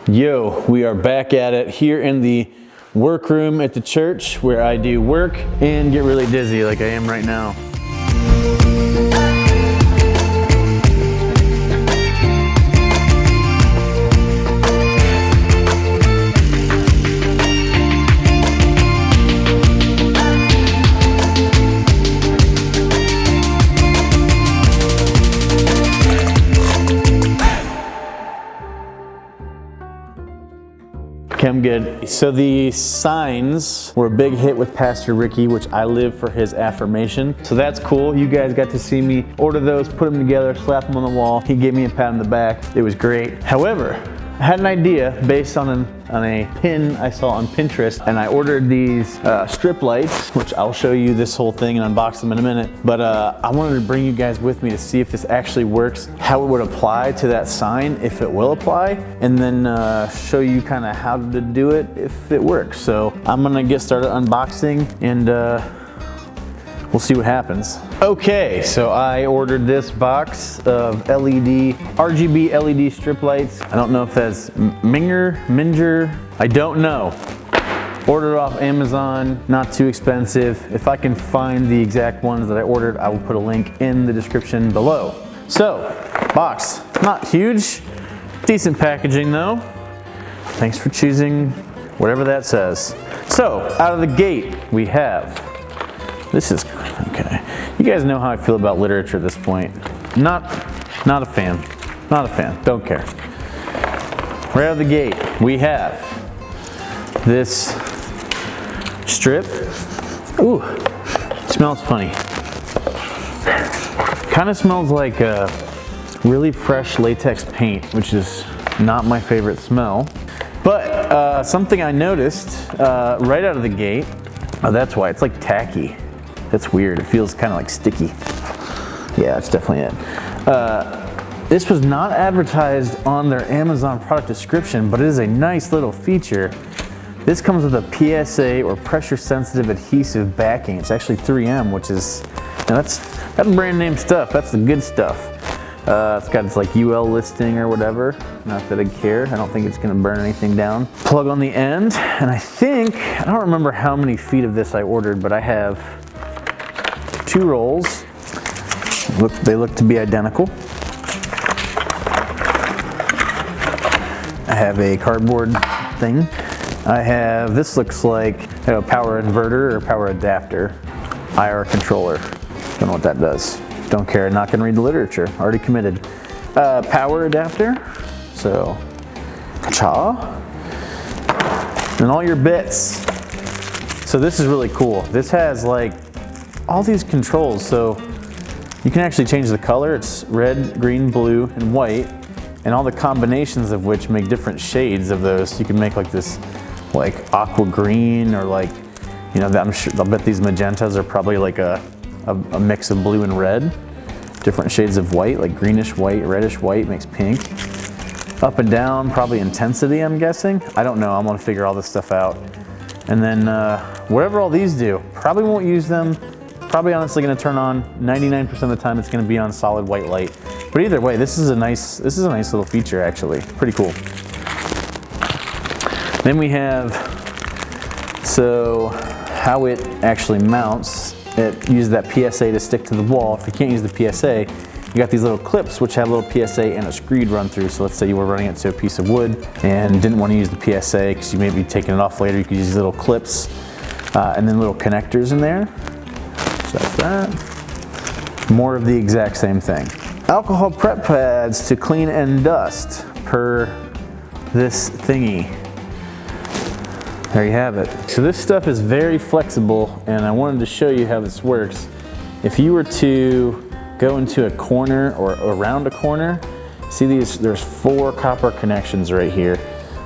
Yo, we are back at it here in the workroom at the church where I do work and get really dizzy like I am right now. I'm good. So the signs were a big hit with Pastor Ricky, which I live for his affirmation. So that's cool. You guys got to see me order those, put them together, slap them on the wall. He gave me a pat on the back. It was great. However, I had an idea based on a pin I saw on Pinterest, and I ordered these strip lights, which I'll show you this whole thing and unbox them in a minute. But I wanted to bring you guys with me to see if this actually works, how it would apply to that sign, if it will apply, and then show you kind of how to do it if it works. So I'm gonna get started unboxing and we'll see what happens. Okay, so I ordered this box of RGB LED strip lights. I don't know if that's Minger, I don't know. Ordered off Amazon, not too expensive. If I can find the exact ones that I ordered, I will put a link in the description below. So, box, not huge, decent packaging though. Thanks for choosing whatever that says. So, out of the gate, we have, this is, okay. You guys know how I feel about literature at this point. Not a fan, don't care. Right out of the gate, we have this strip. Ooh, it smells funny. Kind of smells like a really fresh latex paint, which is not my favorite smell. But something I noticed right out of the gate, oh, that's why, it's like tacky. That's weird, it feels kind of like sticky. Yeah, that's definitely it. This was not advertised on their Amazon product description, but it is a nice little feature. This comes with a PSA or pressure sensitive adhesive backing. It's actually 3M, which is, that's brand name stuff, that's the good stuff. It's got its like UL listing or whatever. Not that I care. I don't think it's gonna burn anything down. Plug on the end, and I don't remember how many feet of this I ordered, but I have 2 rolls. They look to be identical. I have a cardboard thing. I have, this looks like a power inverter or power adapter. IR controller. Don't know what that does. Don't care, not gonna read the literature. Already committed. Power adapter. So, cha. And all your bits. So this is really cool. This has like all these controls, so you can actually change the color. It's red, green, blue, and white, and all the combinations of which make different shades of those. You can make like this like aqua green, or like, you know, I'll bet these magentas are probably like a mix of blue and red. Different shades of white, like greenish white, reddish white makes pink. Up and down, probably intensity, I'm guessing. I don't know, I'm gonna figure all this stuff out. And then whatever all these do, probably won't use them. Probably honestly gonna turn on 99% of the time. It's gonna be on solid white light. But either way, this is a nice little feature actually. Pretty cool. Then we have, so how it actually mounts. It uses that PSA to stick to the wall. If you can't use the PSA, you got these little clips which have a little PSA and a screed run through. So let's say you were running it to a piece of wood and didn't want to use the PSA because you may be taking it off later. You could use these little clips and then little connectors in there. So that's that. More of the exact same thing. Alcohol prep pads to clean and dust per this thingy. There you have it. So this stuff is very flexible, and I wanted to show you how this works. If you were to go into a corner or around a corner, see these, there's 4 copper connections right here.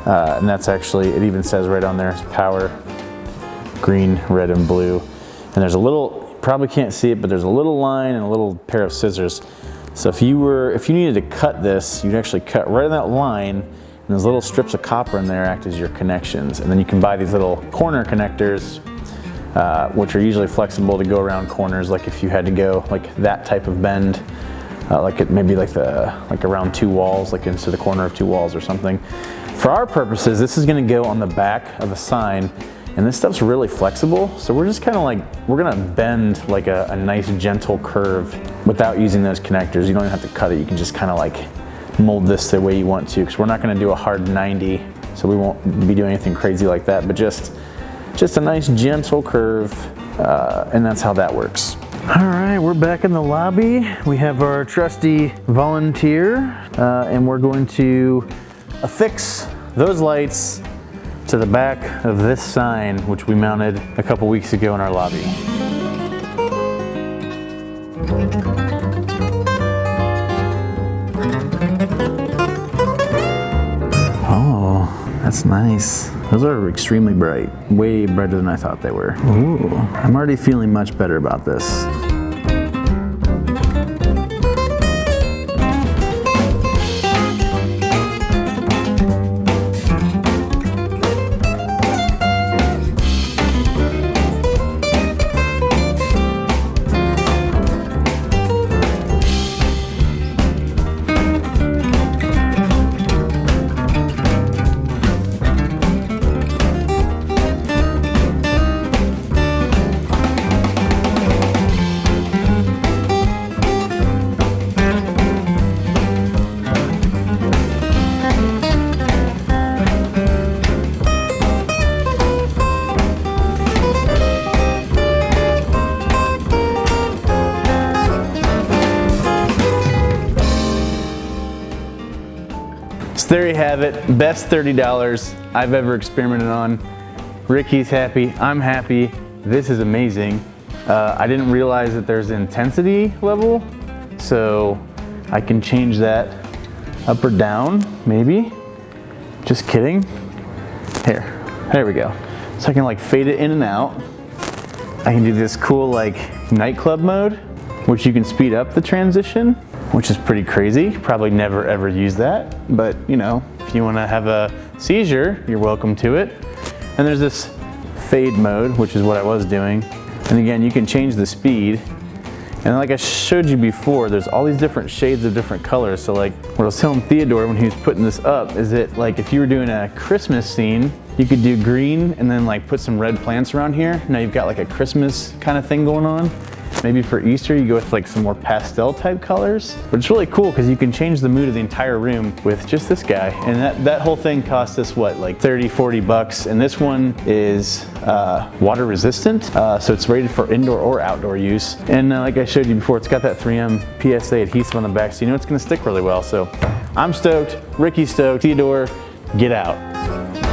And that's actually, it even says right on there, power, green, red, and blue. And there's a little, you probably can't see it, but there's a little line and a little pair of scissors. So if you needed to cut this, you'd actually cut right on that line, and those little strips of copper in there act as your connections. And then you can buy these little corner connectors, which are usually flexible to go around corners, like if you had to go like that type of bend, like it maybe like around 2 walls, like into the corner of 2 walls or something. For our purposes, this is gonna go on the back of the sign, and this stuff's really flexible, so we're just kind of like, we're gonna bend like a nice gentle curve without using those connectors. You don't even have to cut it, you can just kind of like mold this the way you want to, because we're not gonna do a hard 90, so we won't be doing anything crazy like that, but just a nice gentle curve, and that's how that works. All right, we're back in the lobby. We have our trusty volunteer, and we're going to affix those lights to the back of this sign, which we mounted a couple weeks ago in our lobby. Oh, that's nice. Those are extremely bright, way brighter than I thought they were. Ooh, I'm already feeling much better about this. So there you have it, best $30 I've ever experimented on. Ricky's happy, I'm happy, this is amazing. I didn't realize that there's an intensity level, so I can change that up or down, maybe. Just kidding. Here, there we go. So I can like fade it in and out. I can do this cool like nightclub mode, which you can speed up the transition, which is pretty crazy. Probably never ever use that, but you know, if you wanna have a seizure, you're welcome to it. And there's this fade mode, which is what I was doing. And again, you can change the speed. And like I showed you before, there's all these different shades of different colors. So like what I was telling Theodore when he was putting this up is that like if you were doing a Christmas scene, you could do green and then like put some red plants around here. Now you've got like a Christmas kind of thing going on. Maybe for Easter, you go with like some more pastel type colors. But it's really cool because you can change the mood of the entire room with just this guy. And that whole thing cost us what, like 30, 40 bucks. And this one is water resistant. So it's rated for indoor or outdoor use. And like I showed you before, it's got that 3M PSA adhesive on the back. So you know it's gonna stick really well. So I'm stoked, Ricky's stoked, Theodore, get out.